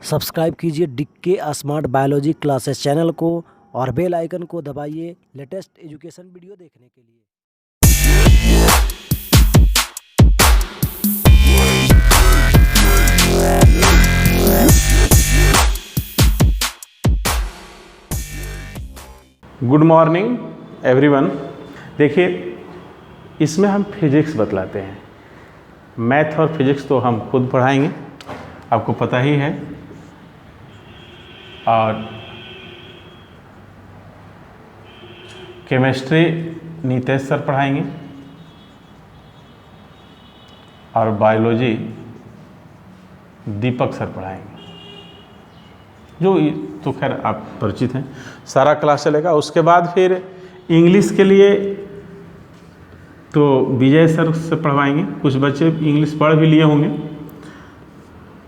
Subscribe कीजिए डिक्के smart biology classes channel को और बेल आइकन को दबाइए लेटेस्ट एजुकेशन वीडियो देखने के लिए। Good morning everyone. देखिए, इसमें हम फिजिक्स बतलाते हैं। मैथ और फिजिक्स तो हम खुद पढ़ाएंगे, आपको पता ही है। और केमिस्ट्री नीतेश सर पढ़ाएंगे और बायोलॉजी दीपक सर पढ़ाएंगे, जो तो खैर आप परिचित हैं। सारा क्लास चलेगा। उसके बाद फिर इंग्लिश के लिए तो विजय सर से पढ़वाएंगे। कुछ बच्चे इंग्लिश पढ़ भी लिए होंगे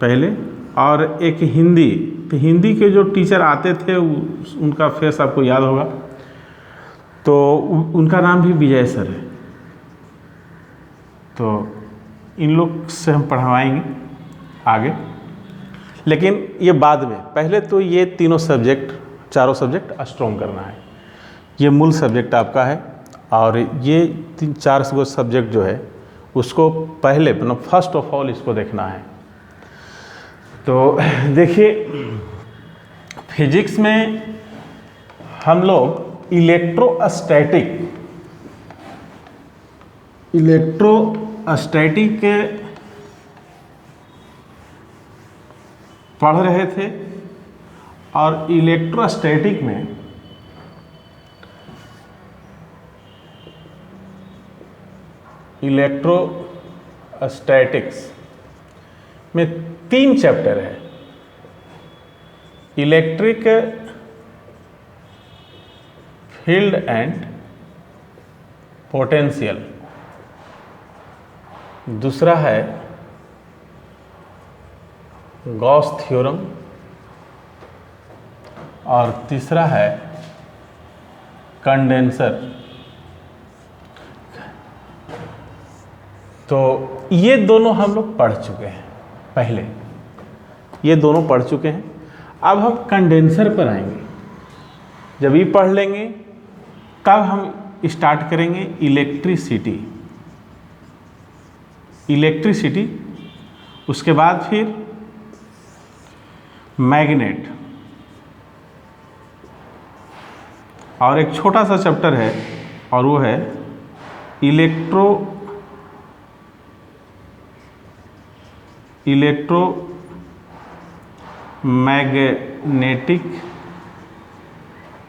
पहले। और एक हिंदी, तो हिंदी के जो टीचर आते थे उनका फेस आपको याद होगा, तो उनका नाम भी विजय सर है। तो इन लोग से हम पढ़वाएंगे आगे, लेकिन ये बाद में। पहले तो ये तीनों सब्जेक्ट, चारों सब्जेक्ट स्ट्रॉन्ग करना है। ये मूल सब्जेक्ट आपका है और ये 3-4 सब्जेक्ट जो है उसको पहले मतलब फर्स्ट ऑफ ऑल इसको देखना है। तो देखिए, फिजिक्स में हम लोग इलेक्ट्रोस्टैटिक पढ़ रहे थे। और इलेक्ट्रोस्टैटिक में इलेक्ट्रोस्टैटिक्स में 3 चैप्टर है। इलेक्ट्रिक फील्ड एंड पोटेंशियल, दूसरा है गॉस थ्योरम और तीसरा है कंडेंसर। तो ये दोनों हम लोग पढ़ चुके हैं पहले, ये दोनों पढ़ चुके हैं। अब हम कंडेंसर पर आएंगे। जब ये पढ़ लेंगे तब हम स्टार्ट करेंगे इलेक्ट्रिसिटी, उसके बाद फिर मैग्नेट, और एक छोटा सा चैप्टर है और वो है इलेक्ट्रोमैग्नेटिक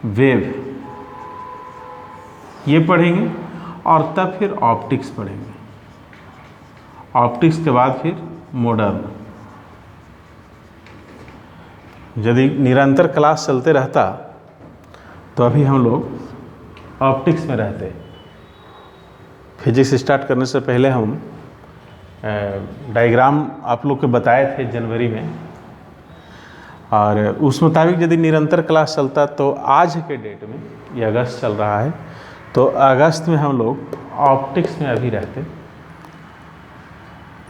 वेव, ये पढ़ेंगे। और तब फिर ऑप्टिक्स पढ़ेंगे। ऑप्टिक्स के बाद फिर मॉडर्न। यदि निरंतर क्लास चलते रहता तो अभी हम लोग ऑप्टिक्स में रहते। फिजिक्स स्टार्ट करने से पहले हम डायग्राम आप लोग को बताए थे जनवरी में, और उस मुताबिक यदि निरंतर क्लास चलता तो आज के डेट में, ये अगस्त चल रहा है, तो अगस्त में हम लोग ऑप्टिक्स में अभी रहते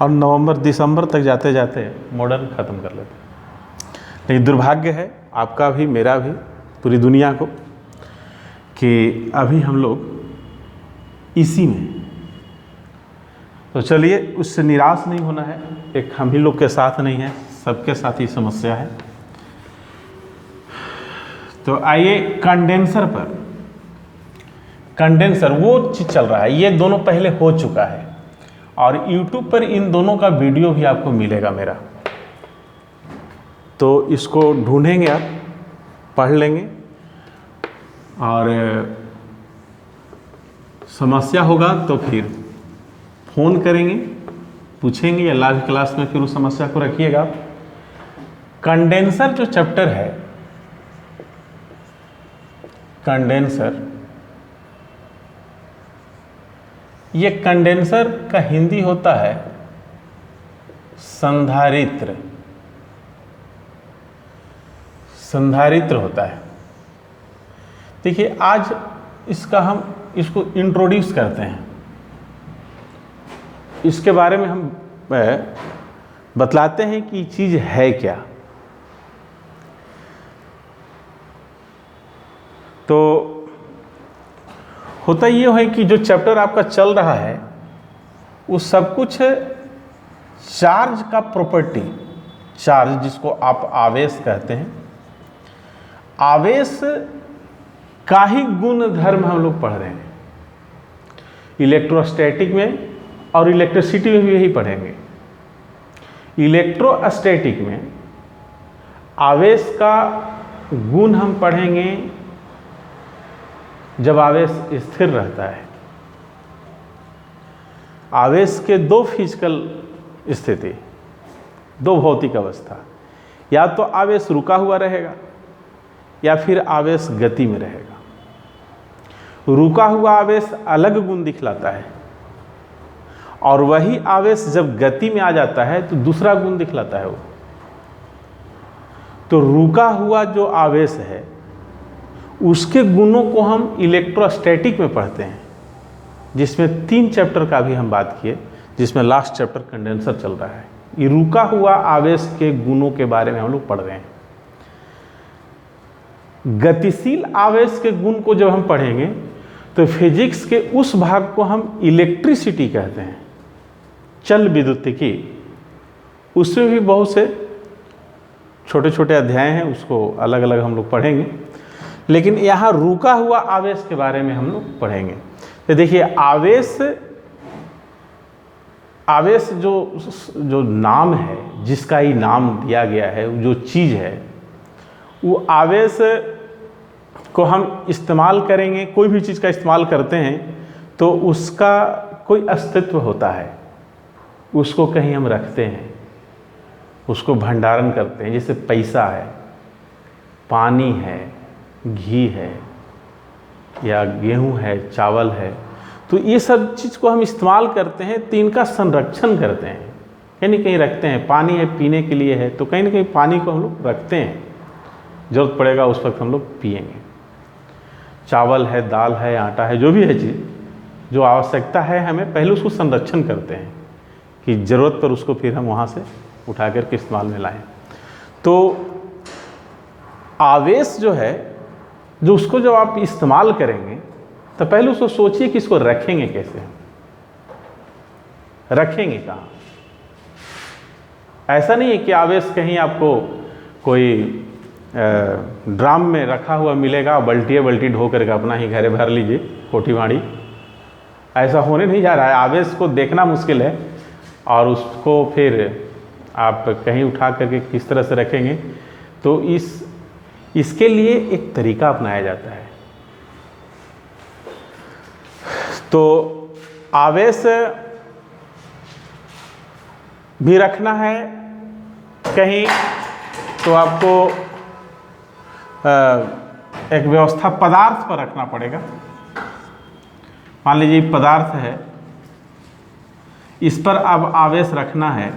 और नवंबर दिसंबर तक जाते जाते मॉडर्न ख़त्म कर लेते। लेकिन दुर्भाग्य है आपका भी, मेरा भी, पूरी दुनिया को, कि अभी हम लोग इसी में। तो चलिए, उससे निराश नहीं होना है। एक हम ही लोग के साथ नहीं है, सबके साथ ही समस्या है। तो आइए कंडेंसर पर। कंडेंसर वो चीज़ चल रहा है, ये दोनों पहले हो चुका है और YouTube पर इन दोनों का वीडियो भी आपको मिलेगा मेरा। तो इसको ढूंढेंगे, आप पढ़ लेंगे और समस्या होगा तो फिर फ़ोन करेंगे, पूछेंगे, या लाइव क्लास में फिर उस समस्या को रखिएगा। कंडेंसर जो चैप्टर है, कंडेंसर, ये कंडेंसर का हिंदी होता है संधारित्र। संधारित्र होता है। देखिए, आज इसको इंट्रोड्यूस करते हैं। इसके बारे में हम बतलाते हैं कि चीज़ है क्या। तो होता ये है कि जो चैप्टर आपका चल रहा है वो सब कुछ चार्ज का प्रॉपर्टी, चार्ज जिसको आप आवेश कहते हैं, आवेश का ही गुण धर्म हम लोग पढ़ रहे हैं। इलेक्ट्रोस्टैटिक में और इलेक्ट्रिसिटी में भी यही पढ़ेंगे। इलेक्ट्रोस्टैटिक में आवेश का गुण हम पढ़ेंगे जब आवेश स्थिर रहता है। आवेश के दो फिजिकल स्थिति, दो भौतिक अवस्था, या तो आवेश रुका हुआ रहेगा या फिर आवेश गति में रहेगा। रुका हुआ आवेश अलग गुण दिखलाता है और वही आवेश जब गति में आ जाता है तो दूसरा गुण दिखलाता है वो। तो रुका हुआ जो आवेश है उसके गुणों को हम इलेक्ट्रोस्टैटिक में पढ़ते हैं, जिसमें 3 चैप्टर का भी हम बात किए, जिसमें लास्ट चैप्टर कंडेंसर चल रहा है। ये रुका हुआ आवेश के गुणों के बारे में हम लोग पढ़ रहे हैं। गतिशील आवेश के गुण को जब हम पढ़ेंगे तो फिजिक्स के उस भाग को हम इलेक्ट्रिसिटी कहते हैं, चल विद्युतिकी। उसमें भी बहुत से छोटे छोटे अध्याय हैं, उसको अलग अलग हम लोग पढ़ेंगे, लेकिन यहाँ रुका हुआ आवेश के बारे में हम लोग पढ़ेंगे। तो देखिए आवेश जो नाम है, जिसका ही नाम दिया गया है, जो चीज़ है, वो आवेश को हम इस्तेमाल करेंगे। कोई भी चीज़ का इस्तेमाल करते हैं तो उसका कोई अस्तित्व होता है, उसको कहीं हम रखते हैं, उसको भंडारण करते हैं। जैसे पैसा है, पानी है, घी है, या गेहूं है, चावल है, तो ये सब चीज़ को हम इस्तेमाल करते हैं तो इनका संरक्षण करते हैं, कहीं ना कहीं रखते हैं। पानी है पीने के लिए है तो कहीं ना कहीं पानी को हम लोग रखते हैं, ज़रूरत पड़ेगा उस वक्त हम लोग पिएंगे। चावल है, दाल है, आटा है, जो भी है चीज़, जो आवश्यकता है हमें, पहले उसको संरक्षण करते हैं कि ज़रूरत पर उसको फिर हम वहाँ से उठा करके इस्तेमाल में लाएँ। तो आवेश जो है, जो उसको जब आप इस्तेमाल करेंगे तो पहले उसको सोचिए कि इसको रखेंगे कैसे, रखेंगे कहाँ। ऐसा नहीं है कि आवेश कहीं आपको कोई ड्राम में रखा हुआ मिलेगा, बल्टी ढो करके अपना ही घरे भर लीजिए कोठी बाड़ी, ऐसा होने नहीं जा रहा है। आवेश को देखना मुश्किल है और उसको फिर आप कहीं उठा करके किस तरह से रखेंगे, तो इसके लिए एक तरीका अपनाया जाता है। तो आवेश भी रखना है कहीं तो आपको एक व्यवस्था पदार्थ पर रखना पड़ेगा। मान लीजिए पदार्थ है, इस पर अब आवेश रखना है,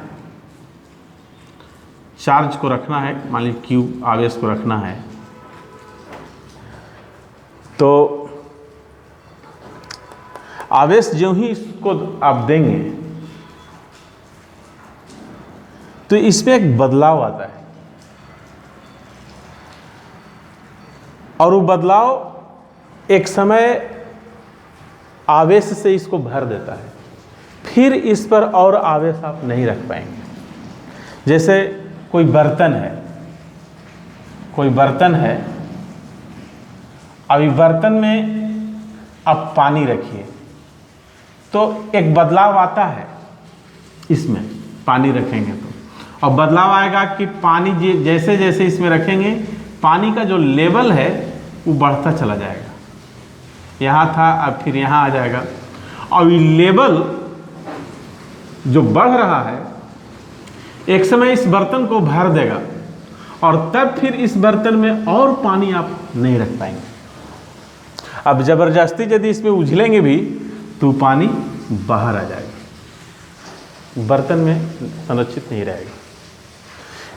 चार्ज को रखना है, मान लीजिए Q आवेश को रखना है, तो आवेश जो ही इसको आप देंगे तो इसमें एक बदलाव आता है और वो बदलाव एक समय आवेश से इसको भर देता है, फिर इस पर और आवेश आप नहीं रख पाएंगे। जैसे कोई बर्तन है, अभी बर्तन में आप पानी रखिए तो एक बदलाव आता है, इसमें पानी रखेंगे तो, और बदलाव आएगा कि पानी जैसे जैसे इसमें रखेंगे पानी का जो लेवल है वो बढ़ता चला जाएगा। यहाँ था अब फिर यहाँ आ जाएगा, और ये लेवल जो बढ़ रहा है एक समय इस बर्तन को भर देगा और तब फिर इस बर्तन में और पानी आप नहीं रख पाएंगे। अब ज़बरदस्ती यदि इसमें उझलेंगे भी तो पानी बाहर आ जाएगा, बर्तन में संरक्षित नहीं रहेगा।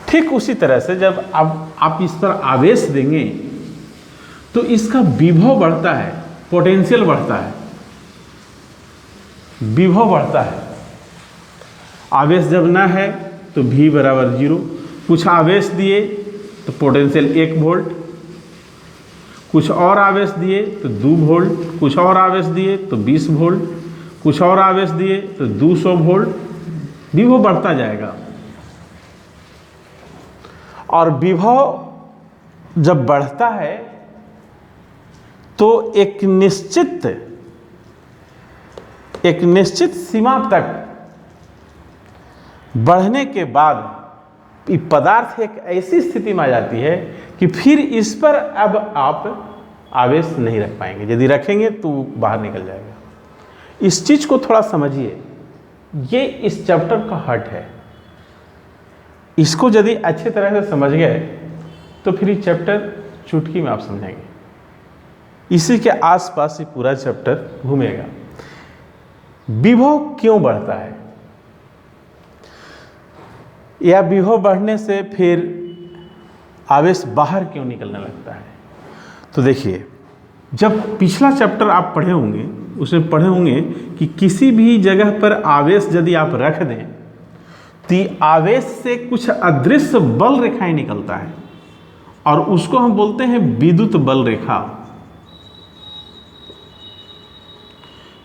ठीक उसी तरह से जब अब आप इस पर आवेश देंगे तो इसका विभव बढ़ता है, पोटेंशियल बढ़ता है, विभव बढ़ता है। आवेश जब ना है तो V बराबर 0, कुछ आवेश दिए तो पोटेंशियल 1 वोल्ट, कुछ और आवेश दिए तो 2 वोल्ट, कुछ और आवेश दिए तो 20 वोल्ट, कुछ और आवेश दिए तो 200 वोल्ट, विभव बढ़ता जाएगा। और विभव जब बढ़ता है तो एक निश्चित सीमा तक बढ़ने के बाद ये पदार्थ एक ऐसी स्थिति में आ जाती है कि फिर इस पर अब आप आवेश नहीं रख पाएंगे। यदि रखेंगे तो बाहर निकल जाएगा। इस चीज को थोड़ा समझिए, ये इस चैप्टर का हट है। इसको यदि अच्छे तरह से समझ गए तो फिर ये चैप्टर चुटकी में आप समझेंगे। इसी के आसपास ये पूरा चैप्टर घूमेगा। विभव क्यों बढ़ता है, या विभव बढ़ने से फिर आवेश बाहर क्यों निकलने लगता है। तो देखिए, जब पिछला चैप्टर आप पढ़े होंगे उसमें पढ़े होंगे कि किसी भी जगह पर आवेश यदि आप रख दें तो आवेश से कुछ अदृश्य बल रेखाएं निकलता है और उसको हम बोलते हैं विद्युत बल रेखा।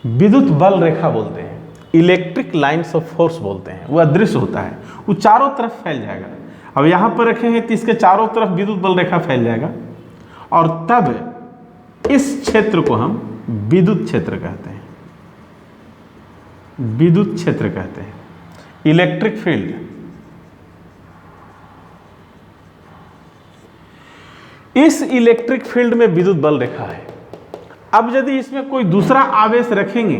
विद्युत बल रेखा बोलते हैं, इलेक्ट्रिक लाइन्स ऑफ फोर्स बोलते हैं। वो अदृश्य होता है, वो चारों तरफ फैल जाएगा। अब यहां पर रखे हैं तो इसके चारों तरफ विद्युत बल रेखा फैल जाएगा और तब इस क्षेत्र को हम विद्युत क्षेत्र कहते हैं। विद्युत क्षेत्र कहते हैं, इलेक्ट्रिक फील्ड। इस इलेक्ट्रिक फील्ड में विद्युत बल रेखा है। अब यदि इसमें कोई दूसरा आवेश रखेंगे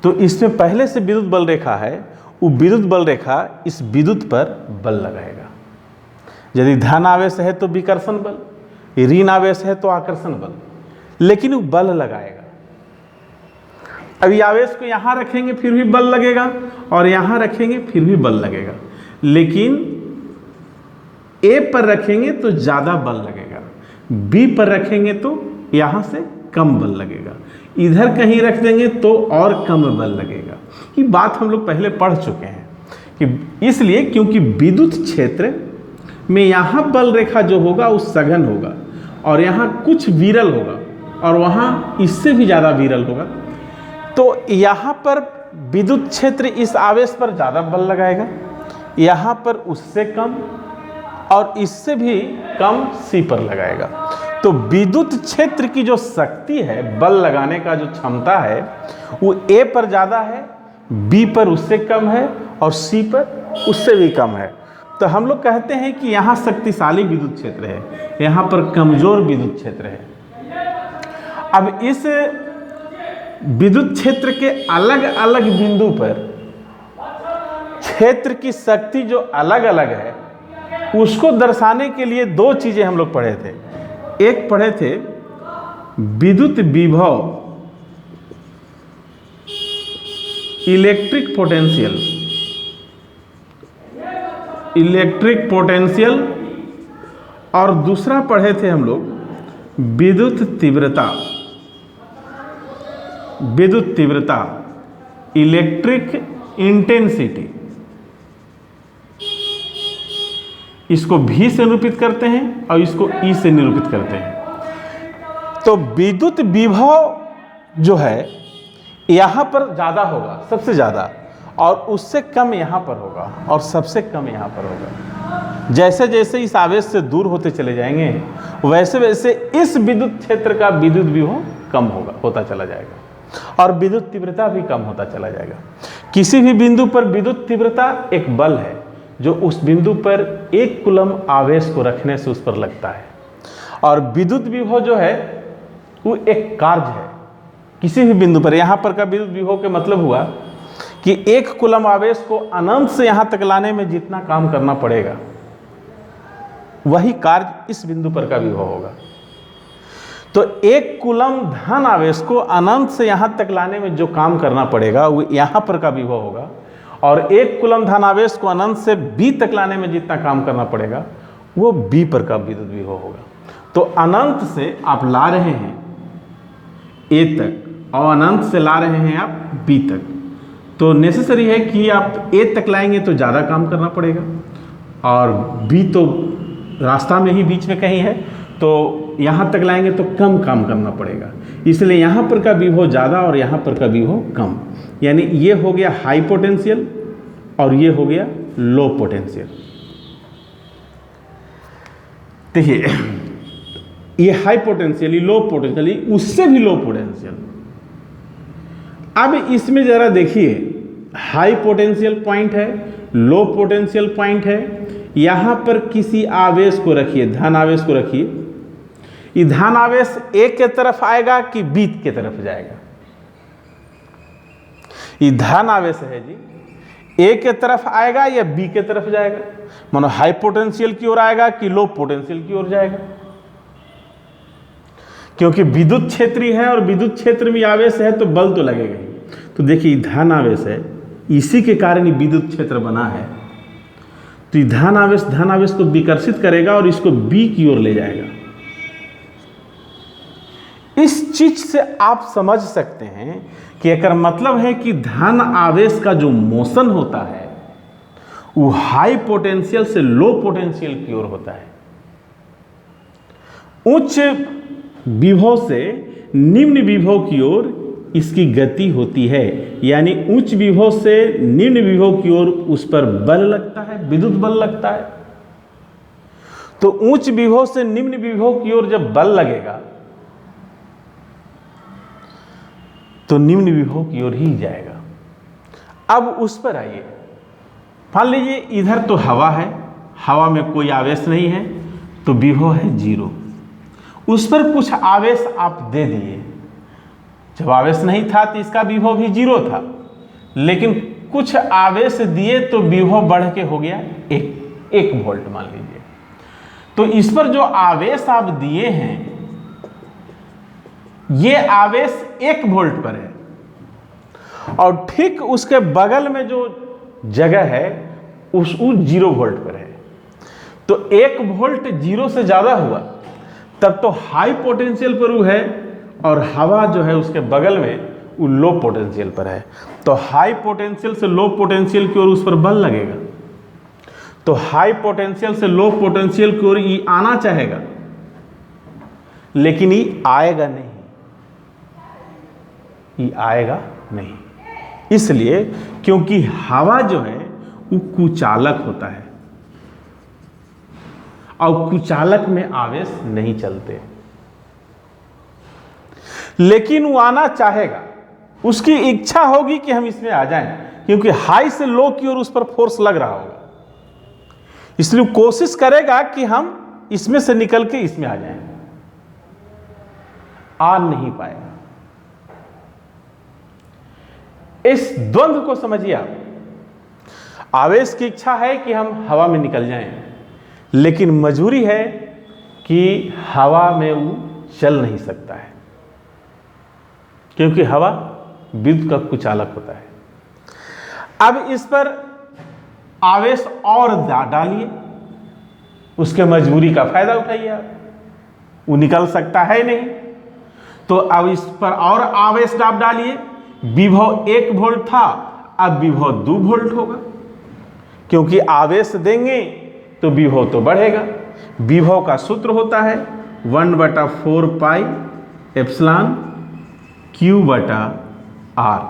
तो इसमें पहले से विद्युत बल रेखा है, वो विद्युत बल रेखा इस विद्युत पर बल लगाएगा। यदि धन आवेश है तो विकर्षण बल, ऋण आवेश है तो आकर्षण बल, लेकिन वो बल लगाएगा। अब ये आवेश को यहां रखेंगे फिर भी बल लगेगा और यहां रखेंगे फिर भी बल लगेगा, लेकिन ए पर रखेंगे तो ज्यादा बल लगेगा, बी पर रखेंगे तो यहां से कम बल लगेगा, इधर कहीं रख देंगे तो और कम बल लगेगा। ये बात हम लोग पहले पढ़ चुके हैं कि इसलिए क्योंकि विद्युत क्षेत्र में यहां बल रेखा जो होगा वो सघन होगा और यहां कुछ विरल होगा और वहां इससे भी ज्यादा विरल होगा। तो यहां पर विद्युत क्षेत्र इस आवेश पर ज्यादा बल लगाएगा, यहां पर उससे कम और इससे भी कम सी पर लगाएगा। तो विद्युत क्षेत्र की जो शक्ति है, बल लगाने का जो क्षमता है, वो ए पर ज़्यादा है, बी पर उससे कम है और सी पर उससे भी कम है। तो हम लोग कहते हैं कि यहाँ शक्तिशाली विद्युत क्षेत्र है, यहाँ पर कमजोर विद्युत क्षेत्र है। अब इस विद्युत क्षेत्र के अलग अलग बिंदु पर क्षेत्र की शक्ति जो अलग अलग है उसको दर्शाने के लिए दो चीजें हम लोग पढ़े थे। एक पढ़े थे विद्युत विभव, इलेक्ट्रिक पोटेंशियल, इलेक्ट्रिक पोटेंशियल, और दूसरा पढ़े थे हम लोग विद्युत तीव्रता, विद्युत तीव्रता, इलेक्ट्रिक इंटेंसिटी। इसको V से निरूपित करते हैं और इसको E से निरूपित करते हैं। तो विद्युत विभव जो है यहाँ पर ज़्यादा होगा, सबसे ज़्यादा, और उससे कम यहाँ पर होगा और सबसे कम यहाँ पर होगा। जैसे जैसे इस आवेश से दूर होते चले जाएंगे वैसे वैसे इस विद्युत क्षेत्र का विद्युत विभव कम होता चला जाएगा और विद्युत तीव्रता भी कम होता चला जाएगा। किसी भी बिंदु पर विद्युत तीव्रता एक बल है जो उस बिंदु पर 1 कूलम आवेश को रखने से उस पर लगता है, और विद्युत विभव जो है वो एक कार्य है किसी भी बिंदु पर। यहाँ पर का विद्युत विभव के मतलब हुआ कि 1 कूलम आवेश को अनंत से यहाँ तक लाने में जितना काम करना पड़ेगा वही कार्य इस बिंदु पर का विभव होगा। तो 1 कूलम धन आवेश को अनंत से यहाँ तक लाने में जो काम करना पड़ेगा वो यहाँ पर का विभव होगा, और 1 कूलम धन आवेश को अनंत से बी तक लाने में जितना काम करना पड़ेगा वो बी पर का विद्युत विभव होगा। तो अनंत से आप ला रहे हैं ए तक और अनंत से ला रहे हैं आप बी तक, तो नेसेसरी है कि आप ए तक लाएंगे तो ज़्यादा काम करना पड़ेगा और बी तो रास्ता में ही बीच में कहीं है, तो यहाँ तक लाएंगे तो कम काम करना पड़ेगा, इसलिए यहाँ पर का विभव ज़्यादा और यहाँ पर का विभव कम। यानी ये हो गया हाई पोटेंशियल और ये हो गया लो पोटेंशियल। देखिए ये हाई पोटेंशियल, लो पोटेंशियल, उससे भी लो पोटेंशियल। अब इसमें जरा देखिए, हाई पोटेंशियल पॉइंट है, लो पोटेंशियल पॉइंट है। यहां पर किसी आवेश को रखिए, धन आवेश को रखिए। ये धन आवेश ए के तरफ आएगा कि बी के तरफ जाएगा? ये धन आवेश है जी, ए के तरफ आएगा या बी के तरफ जाएगा? मानो हाई पोटेंशियल की ओर आएगा कि लो पोटेंशियल की ओर जाएगा? क्योंकि विद्युत क्षेत्र है और विद्युत क्षेत्र में आवेश है तो बल तो लगेगा ही। तो देखिए धन आवेश है, इसी के कारण ये विद्युत क्षेत्र बना है। तो ये धन आवेश को विकर्षित करेगा और इसको बी की ओर ले जाएगा। इस चीज से आप समझ सकते हैं कि एक मतलब है कि धन आवेश का जो मोशन होता है वो हाई पोटेंशियल से लो पोटेंशियल की ओर होता है। उच्च विभव से निम्न विभव की ओर इसकी गति होती है, यानी उच्च विभव से निम्न विभव की ओर उस पर बल लगता है, विद्युत बल लगता है। तो उच्च विभव से निम्न विभव की ओर जब बल लगेगा तो निम्न विभव की ओर ही जाएगा। अब उस पर आइए, मान लीजिए इधर तो हवा है, हवा में कोई आवेश नहीं है तो विभव है 0। उस पर कुछ आवेश आप दे दिए, जब आवेश नहीं था तो इसका विभव भी 0 था, लेकिन कुछ आवेश दिए तो विभव बढ़ के हो गया 1 वोल्ट मान लीजिए। तो इस पर जो आवेश आप दिए हैं ये आवेश 1 वोल्ट पर है और ठीक उसके बगल में जो जगह है उस 0 वोल्ट पर है। तो 1 वोल्ट 0 से ज्यादा हुआ तब तो हाई पोटेंशियल पर वो है और हवा जो है उसके बगल में वो लो पोटेंशियल पर है। तो हाई पोटेंशियल से लो पोटेंशियल की ओर उस पर बल लगेगा। तो हाई पोटेंशियल से लो पोटेंशियल की ओर ये आना चाहेगा, लेकिन ये आएगा नहीं, ये आएगा नहीं। इसलिए क्योंकि हवा जो है वो कुचालक होता है और कुचालक में आवेश नहीं चलते, लेकिन वो आना चाहेगा, उसकी इच्छा होगी कि हम इसमें आ जाएं, क्योंकि हाई से लो की ओर उस पर फोर्स लग रहा होगा। इसलिए कोशिश करेगा कि हम इसमें से निकल के इसमें आ जाएं, आ नहीं पाएगा। इस द्वंद्व को समझिए आप। आवेश की इच्छा है कि हम हवा में निकल जाएं, लेकिन मजबूरी है कि हवा में वो चल नहीं सकता है, क्योंकि हवा विद्युत का कुचालक होता है। अब इस पर आवेश और डालिए, उसके मजबूरी का फायदा उठाइए आप, वो निकल सकता है नहीं। तो अब इस पर और आवेश आप डालिए, विभव 1 वोल्ट था अब विभव 2 वोल्ट होगा, क्योंकि आवेश देंगे तो विभव तो बढ़ेगा। विभव का सूत्र होता है 1/4 पाई एप्सिलॉन Q/R।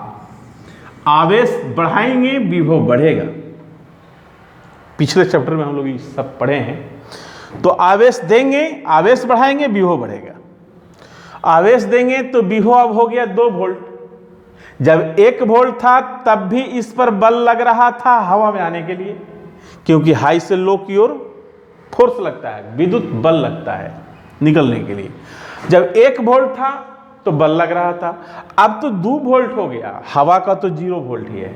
आवेश बढ़ाएंगे विभव बढ़ेगा। पिछले चैप्टर में हम लोग ये सब पढ़े हैं। तो आवेश देंगे, आवेश बढ़ाएंगे, विभव बढ़ेगा। आवेश देंगे तो विभव अब हो गया 2 वोल्ट। जब 1 वोल्ट था तब भी इस पर बल लग रहा था हवा में आने के लिए, क्योंकि हाई से लो की ओर फोर्स लगता है, विद्युत बल लगता है निकलने के लिए। जब 1 वोल्ट था तो बल लग रहा था, अब तो 2 वोल्ट हो गया, हवा का तो 0 वोल्ट ही है।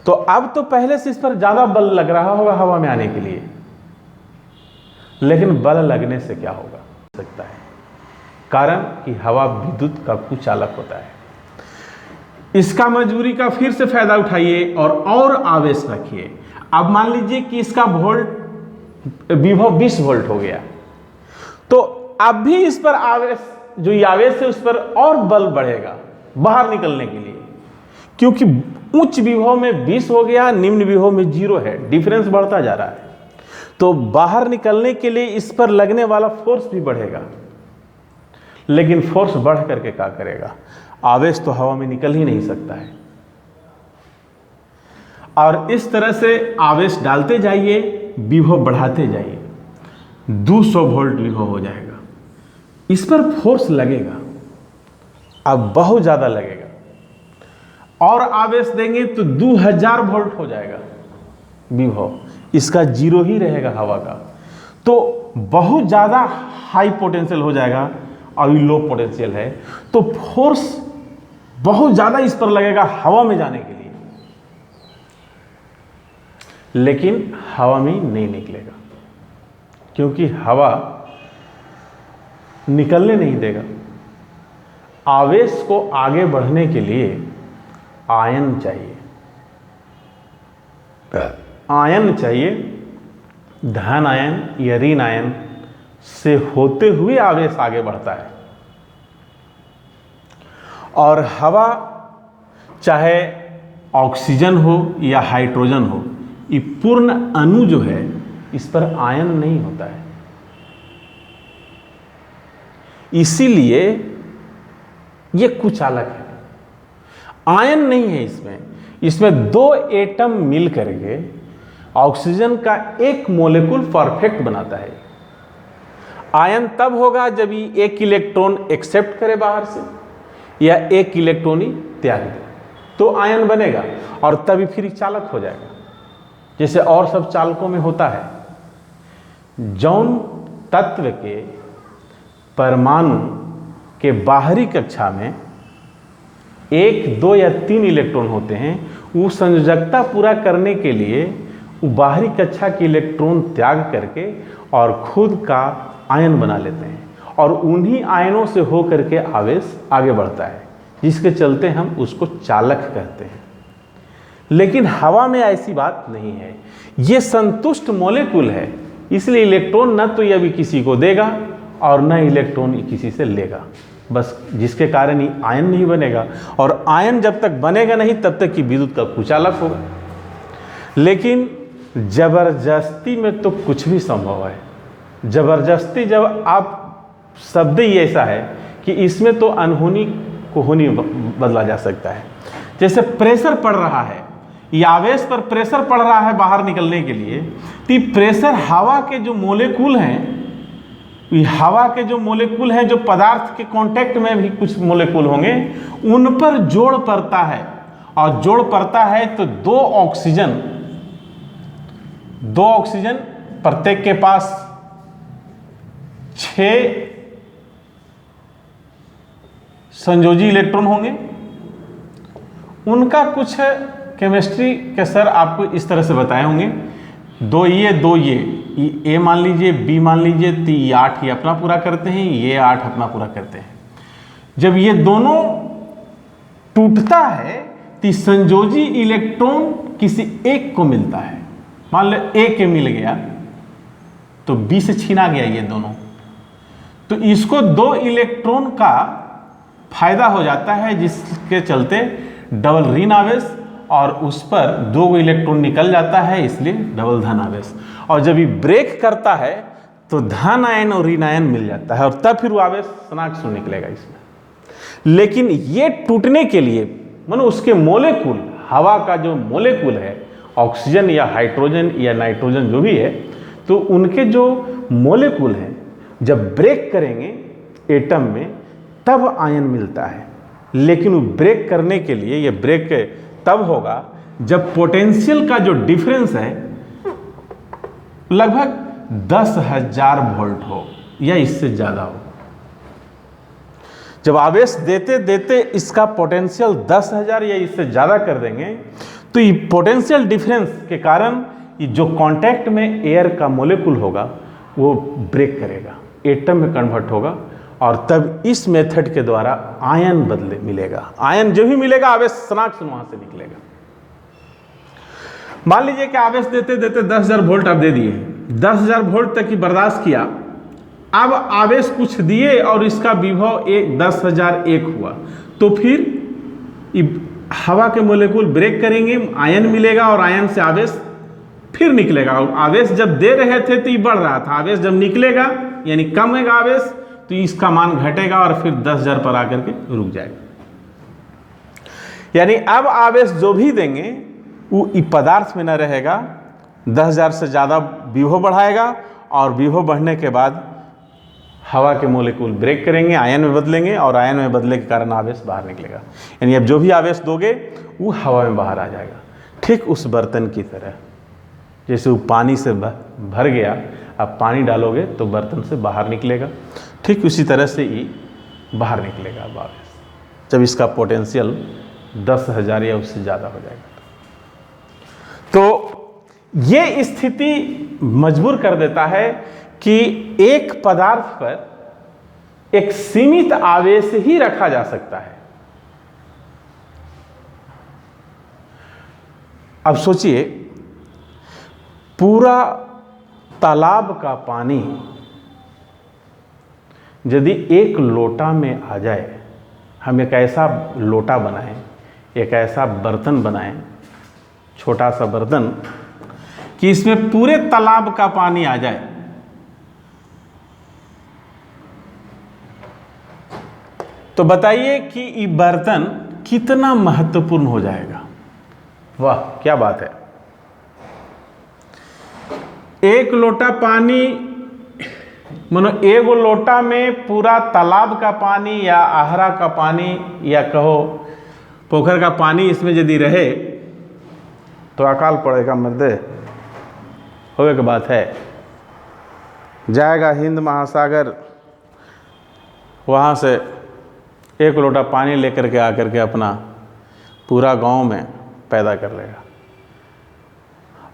तो अब तो पहले से इस पर ज्यादा बल लग रहा होगा हवा में आने के लिए, लेकिन बल लगने से क्या होगा सकता है, कारण कि हवा विद्युत का कुचालक होता है। इसका मजबूरी का फिर से फायदा उठाइए और आवेश रखिए। अब मान लीजिए कि इसका वोल्ट विभव 20 वोल्ट हो गया, तो अब भी इस पर आवेश, जो ये आवेश है उस पर और बल बढ़ेगा बाहर निकलने के लिए, क्योंकि उच्च विभव में 20 हो गया, निम्न विभव में 0 है, डिफरेंस बढ़ता जा रहा है। तो बाहर निकलने के लिए इस पर लगने वाला फोर्स भी बढ़ेगा, लेकिन फोर्स बढ़ करके क्या करेगा, आवेश तो हवा में निकल ही नहीं सकता है। और इस तरह से आवेश डालते जाइए, विभव बढ़ाते जाइए, 200 वोल्ट विभव हो जाएगा। इस पर फोर्स लगेगा, अब बहुत ज़्यादा लगेगा, और आवेश देंगे तो 2000 वोल्ट हो जाएगा विभव, इसका जीरो ही रहेगा हवा का। तो बहुत ज़्यादा हाई पोटेंशियल हो जाएगा, अभी लो पोटेंशियल है, तो फोर्स बहुत ज़्यादा इस पर लगेगा हवा में जाने के लिए, लेकिन हवा में नहीं निकलेगा, क्योंकि हवा निकलने नहीं देगा। आवेश को आगे बढ़ने के लिए आयन चाहिए, आयन चाहिए, धन आयन या ऋण आयन से होते हुए आवेश आगे बढ़ता है। और हवा चाहे ऑक्सीजन हो या हाइड्रोजन हो, ये पूर्ण अणु जो है इस पर आयन नहीं होता है, इसीलिए ये कुचालक है, आयन नहीं है इसमें। इसमें 2 एटम मिल करके ऑक्सीजन का एक मॉलिक्यूल परफेक्ट बनाता है। आयन तब होगा जब ये एक इलेक्ट्रॉन एक्सेप्ट करे बाहर से या एक इलेक्ट्रॉन ही त्याग दे, तो आयन बनेगा और तभी फिर चालक हो जाएगा, जैसे और सब चालकों में होता है। जौन तत्व के परमाणु के बाहरी कक्षा में 1, 2 या 3 इलेक्ट्रॉन होते हैं, वो संयोजकता पूरा करने के लिए वो बाहरी कक्षा के इलेक्ट्रॉन त्याग करके और खुद का आयन बना लेते हैं, और उन्हीं आयनों से हो करके आवेश आगे बढ़ता है, जिसके चलते हम उसको चालक कहते हैं। लेकिन हवा में ऐसी बात नहीं है, ये संतुष्ट मॉलिक्यूल है, इसलिए इलेक्ट्रॉन न तो ये अभी किसी को देगा और न इलेक्ट्रॉन किसी से लेगा, बस जिसके कारण ही आयन नहीं बनेगा, और आयन जब तक बनेगा नहीं तब तक कि विद्युत का कुचालक होगा। लेकिन जबरदस्ती में तो कुछ भी संभव है। जबरदस्ती जब आप शब्द ही ऐसा है कि इसमें तो अनहोनी को होनी बदला जा सकता है। जैसे प्रेशर पड़ रहा है, ये आवेश पर प्रेशर पड़ रहा है बाहर निकलने के लिए, तो प्रेशर हवा के जो मॉलिक्यूल हैं, हवा के जो मॉलिक्यूल हैं, जो पदार्थ के कांटेक्ट में भी कुछ मॉलिक्यूल होंगे, उन पर जोड़ पड़ता है, और जोड़ पड़ता है तो 2 ऑक्सीजन प्रत्येक के पास 6 संयोजी इलेक्ट्रॉन होंगे। उनका कुछ केमिस्ट्री के सर आपको इस तरह से बताए होंगे, 2 ये ए मान लीजिए, बी मान लीजिए, तो ये 8 ये अपना पूरा करते हैं, ये 8 अपना पूरा करते हैं। जब ये दोनों टूटता है तो संयोजी इलेक्ट्रॉन किसी एक को मिलता है, मान लो ए के मिल गया तो बी से छीना गया ये दोनों, तो इसको 2 इलेक्ट्रॉन का फायदा हो जाता है, जिसके चलते डबल ऋण आवेश, और उस पर 2 इलेक्ट्रॉन निकल जाता है, इसलिए डबल धन आवेश। और जब ये ब्रेक करता है तो धन आयन और ऋण आयन मिल जाता है, और तब फिर वो आवेश सनाक्ष निकलेगा इसमें। लेकिन ये टूटने के लिए मानो उसके मॉलिक्यूल, हवा का जो मॉलिक्यूल है, ऑक्सीजन या हाइड्रोजन या नाइट्रोजन जो भी है, तो उनके जो मॉलिक्यूल हैं जब ब्रेक करेंगे एटम में तब आयन मिलता है। लेकिन वो ब्रेक करने के लिए, ये ब्रेक तब होगा जब पोटेंशियल का जो डिफरेंस है लगभग 10,000 वोल्ट हो या इससे ज़्यादा हो। जब आवेश देते देते इसका पोटेंशियल 10,000 या इससे ज़्यादा कर देंगे, तो ये पोटेंशियल डिफरेंस के कारण ये जो कांटेक्ट में एयर का मॉलिक्यूल होगा वो ब्रेक करेगा, एटम में कन्वर्ट होगा, और तब इस मेथड के द्वारा आयन मिलेगा। आयन जो भी मिलेगा आवेश सनाक्ष वहां से निकलेगा। मान लीजिए कि आवेश देते देते 10,000 वोल्ट आप दे दिए, 10,000 वोल्ट तक ही बर्दाश्त किया, अब आवेश कुछ दिए और इसका विभव 10,001 हुआ, तो फिर हवा के मॉलिक्यूल ब्रेक करेंगे, आयन मिलेगा और आयन से आवेश फिर निकलेगा। आवेश जब दे रहे थे तो ये बढ़ रहा था, आवेश जब निकलेगा यानी कम होगा आवेश तो इसका मान घटेगा और फिर 10,000 पर आकर के रुक जाएगा। यानी अब आवेश जो भी देंगे वो पदार्थ में न रहेगा, 10,000 से ज़्यादा विभव बढ़ाएगा और विभव बढ़ने के बाद हवा के मोलिक्यूल ब्रेक करेंगे, आयन में बदलेंगे और आयन में बदलने के कारण आवेश बाहर निकलेगा। यानी अब जो भी आवेश दोगे वो हवा में बाहर आ जाएगा। ठीक उस बर्तन की तरह जैसे वो पानी से भर गया, अब पानी डालोगे तो बर्तन से बाहर निकलेगा, ठीक उसी तरह से ये बाहर निकलेगा अब आवेश जब इसका पोटेंशियल 10,000 या उससे ज़्यादा हो जाएगा। तो ये स्थिति मजबूर कर देता है कि एक पदार्थ पर एक सीमित आवेश ही रखा जा सकता है। अब सोचिए, पूरा तालाब का पानी यदि एक लोटा में आ जाए, हम एक ऐसा लोटा बनाएं, एक ऐसा बर्तन बनाएं, छोटा सा बर्तन कि इसमें पूरे तालाब का पानी आ जाए, तो बताइए कि ये बर्तन कितना महत्वपूर्ण हो जाएगा। वाह क्या बात है। एक लोटा पानी मानो एक लोटा में पूरा तालाब का पानी या आहरा का पानी या कहो पोखर का पानी इसमें यदि रहे तो अकाल पड़ेगा, मर्दे होवे की बात है। जाएगा हिंद महासागर, वहाँ से एक लोटा पानी लेकर के आकर के अपना पूरा गांव में पैदा कर लेगा।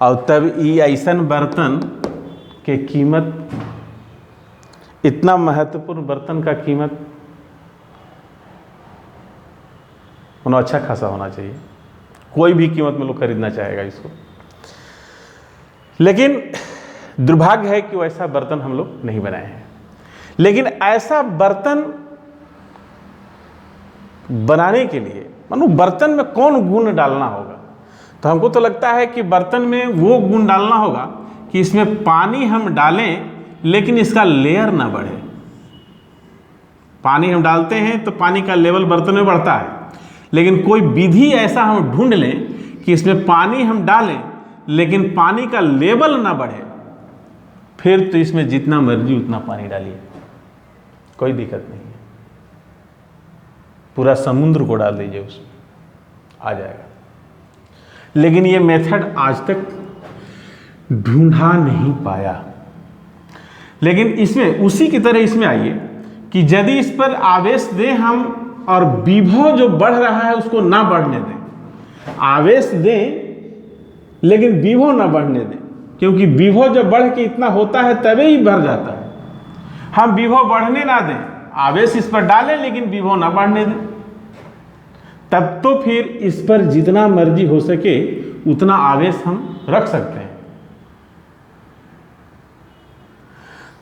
और तब ये ऐसन बर्तन के कीमत, इतना महत्वपूर्ण बर्तन का कीमत उन्हें अच्छा खासा होना चाहिए। कोई भी कीमत में लोग खरीदना चाहेगा इसको, लेकिन दुर्भाग्य है कि वैसा बर्तन हम लोग नहीं बनाए हैं। लेकिन ऐसा बर्तन बनाने के लिए मानो बर्तन में कौन गुण डालना होगा, तो हमको तो लगता है कि बर्तन में वो गुण डालना होगा कि इसमें पानी हम डालें लेकिन इसका लेयर ना बढ़े। पानी हम डालते हैं तो पानी का लेवल बर्तन में बढ़ता है, लेकिन कोई विधि ऐसा हम ढूंढ लें कि इसमें पानी हम डालें लेकिन पानी का लेवल ना बढ़े, फिर तो इसमें जितना मर्जी उतना पानी डालिए, कोई दिक्कत नहीं है। पूरा समुद्र को डाल दीजिए, उसमें आ जाएगा। लेकिन ये मेथड आज तक ढूंढा नहीं पाया। लेकिन इसमें उसी की तरह इसमें आइए कि यदि इस पर आवेश दें हम और विभव जो बढ़ रहा है उसको ना बढ़ने दें। आवेश दें लेकिन विभव ना बढ़ने दें, क्योंकि विभव जब बढ़ के इतना होता है तभी ही भर जाता है। हम विभव बढ़ने ना दें, आवेश इस पर डालें लेकिन विभव ना बढ़ने दें, तब तो फिर इस पर जितना मर्जी हो सके उतना आवेश हम रख सकते हैं।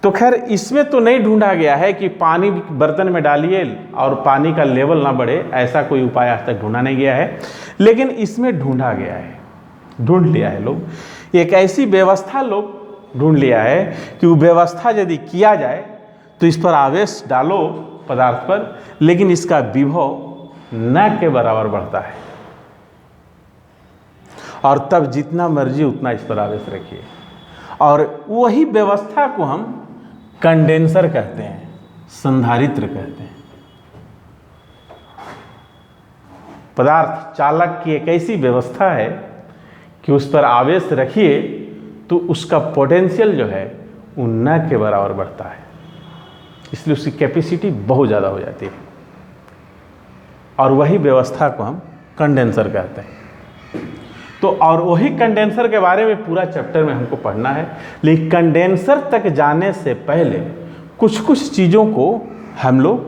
तो खैर इसमें तो नहीं ढूंढा गया है कि पानी बर्तन में डालिए और पानी का लेवल ना बढ़े, ऐसा कोई उपाय आज तक ढूंढा नहीं गया है। लेकिन इसमें ढूंढा गया है, ढूंढ लिया है लोग, एक ऐसी व्यवस्था लोग ढूंढ लिया है कि वो व्यवस्था यदि किया जाए तो इस पर आवेश डालो पदार्थ पर, लेकिन इसका विभव न के बराबर बढ़ता है, और तब जितना मर्जी उतना इस पर आवेश रखिए। और वही व्यवस्था को हम कंडेंसर कहते हैं, संधारित्र कहते हैं। पदार्थ चालक की एक ऐसी व्यवस्था है कि उस पर आवेश रखिए तो उसका पोटेंशियल जो है वो न के बराबर बढ़ता है, इसलिए उसकी कैपेसिटी बहुत ज़्यादा हो जाती है, और वही व्यवस्था को हम कंडेंसर कहते हैं। तो और वही कंडेंसर के बारे में पूरा चैप्टर में हमको पढ़ना है। लेकिन कंडेंसर तक जाने से पहले कुछ कुछ चीज़ों को हम लोग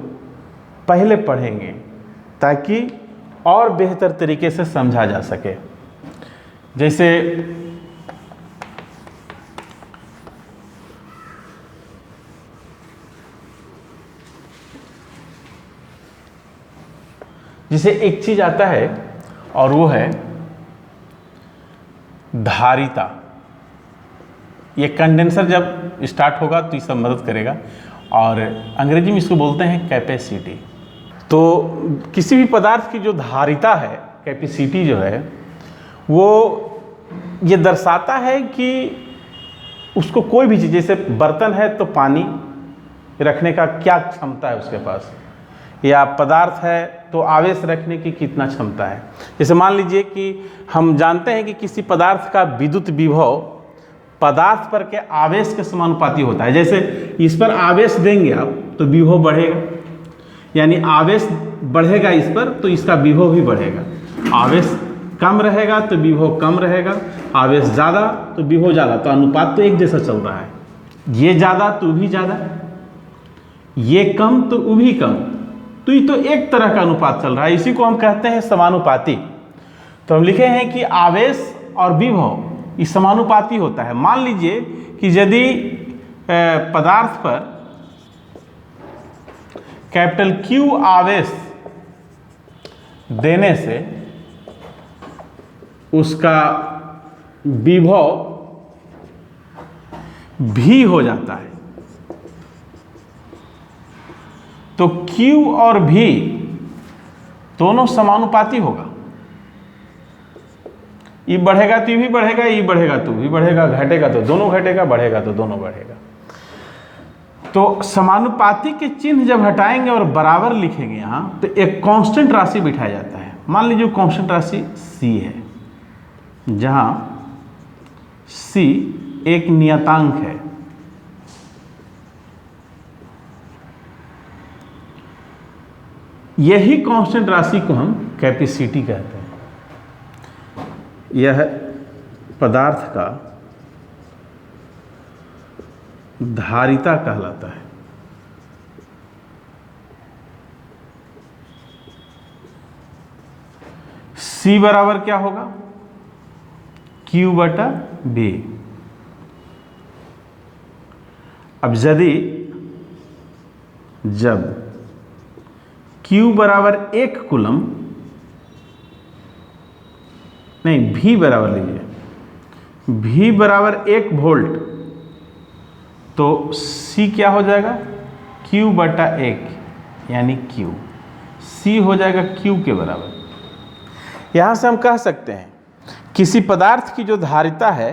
पहले पढ़ेंगे ताकि और बेहतर तरीके से समझा जा सके। जैसे एक चीज आता है और वो है धारिता। ये कंडेंसर जब स्टार्ट होगा तो ये सब मदद करेगा, और अंग्रेजी में इसको बोलते हैं कैपेसिटी। तो किसी भी पदार्थ की जो धारिता है, कैपेसिटी जो है, वो ये दर्शाता है कि उसको कोई भी चीज़, जैसे बर्तन है तो पानी रखने का क्या क्षमता है उसके पास, या पदार्थ है तो आवेश रखने की कितना क्षमता है। जैसे मान लीजिए कि हम जानते हैं कि किसी पदार्थ का विद्युत विभव पदार्थ पर के आवेश के समानुपाती होता है। जैसे इस पर आवेश देंगे आप तो विभव बढ़ेगा, यानी आवेश बढ़ेगा इस पर तो इसका विभव भी बढ़ेगा। आवेश कम रहेगा तो विभव कम रहेगा, आवेश ज़्यादा तो विभव ज़्यादा, तो अनुपात तो एक जैसा चल रहा है। ये ज़्यादा तो भी ज़्यादा, ये कम तो वो भी कम, तो ये तो एक तरह का अनुपात चल रहा है। इसी को हम कहते हैं समानुपाती। तो हम लिखे हैं कि आवेश और विभव ये समानुपाती होता है। मान लीजिए कि यदि पदार्थ पर कैपिटल Q आवेश देने से उसका विभव भी हो जाता है, तो Q और V दोनों समानुपाती होगा। ये बढ़ेगा तो ये भी बढ़ेगा, ये बढ़ेगा तो भी बढ़ेगा, घटेगा तो दोनों घटेगा, बढ़ेगा तो दोनों बढ़ेगा। तो समानुपाती के चिन्ह जब हटाएंगे और बराबर लिखेंगे यहाँ, तो एक कांस्टेंट राशि बिठाया जाता है। मान लीजिए कांस्टेंट राशि C है, जहाँ C एक नियतांक है। यही कांस्टेंट राशि को हम कैपेसिटी कहते हैं। यह पदार्थ का धारिता कहलाता है। C बराबर क्या होगा? Q बटा B। अब जब Q बराबर 1 कूलम, नहीं V बराबर लीजिए, V बराबर 1 वोल्ट, तो C क्या हो जाएगा? Q बटा 1 यानी Q। C हो जाएगा Q के बराबर। यहाँ से हम कह सकते हैं किसी पदार्थ की जो धारिता है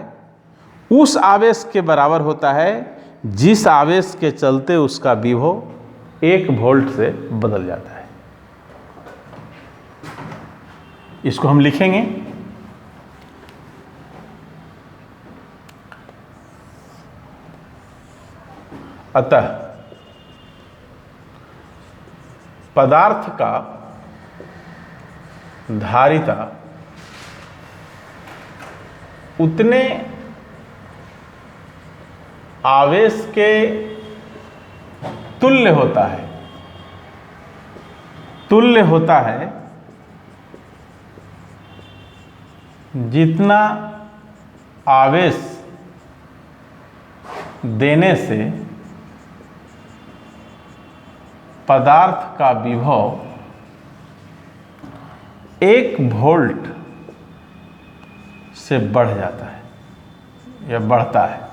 उस आवेश के बराबर होता है जिस आवेश के चलते उसका विभव 1 वोल्ट से बदल जाता है। इसको हम लिखेंगे अतः पदार्थ का धारिता उतने आवेश के तुल्य होता है जितना आवेश देने से पदार्थ का विभव 1 वोल्ट से बढ़ जाता है या बढ़ता है।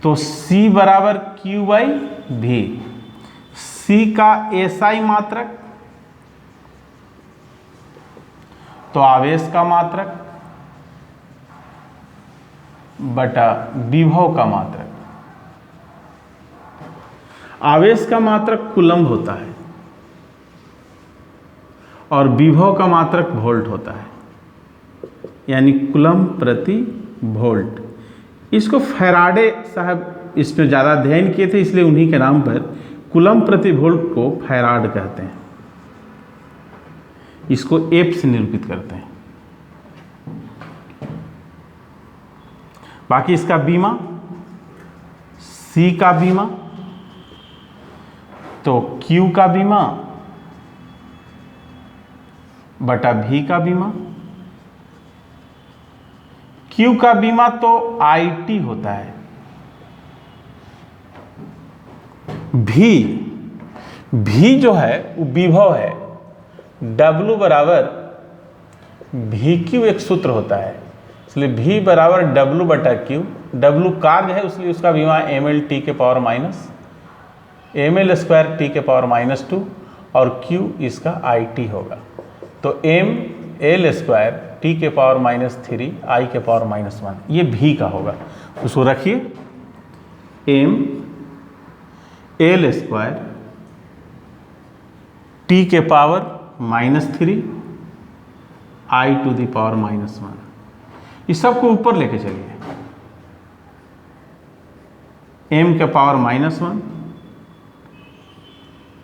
तो C बराबर Q बाई V। C का SI मात्रक तो आवेश का मात्रक बटा विभव का मात्रक। आवेश का मात्रक कूलम्ब होता है और विभव का मात्रक वोल्ट होता है, यानी कूलम्ब प्रति वोल्ट। इसको फैराडे साहब इसमें ज़्यादा अध्ययन किए थे, इसलिए उन्हीं के नाम पर कूलम्ब प्रति वोल्ट को फैराड कहते हैं। इसको F से निरूपित करते हैं। बाकी इसका बीमा, C का बीमा तो Q का बीमा बटा V का बीमा। Q का बीमा तो IT होता है। V जो है वो विभव है। W बराबर वी क्यू एक सूत्र होता है, इसलिए v बराबर डब्लू बटा क्यू। डब्लू कार्य है इसलिए उसका विमा एम एल टी के power minus M L square T के पावर -2 और q इसका आई टी होगा। तो एम एल स्क्वायर टी के पावर -3 आई के पावर -1 ये v का होगा। उसको रखिए एम एल स्क्वायर टी के power -3 I to the power -1। इस सब को ऊपर लेके चलिए, m के पावर -1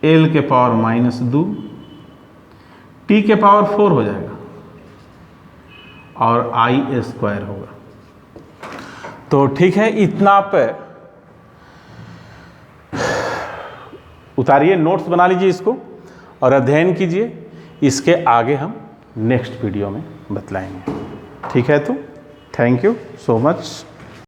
l के पावर -2 t के पावर 4 हो जाएगा और आई स्क्वायर होगा। तो ठीक है, इतना आप उतारिए, नोट्स बना लीजिए इसको और अध्ययन कीजिए। इसके आगे हम नेक्स्ट वीडियो में बतलाएंगे। ठीक है, तो थैंक यू सो मच।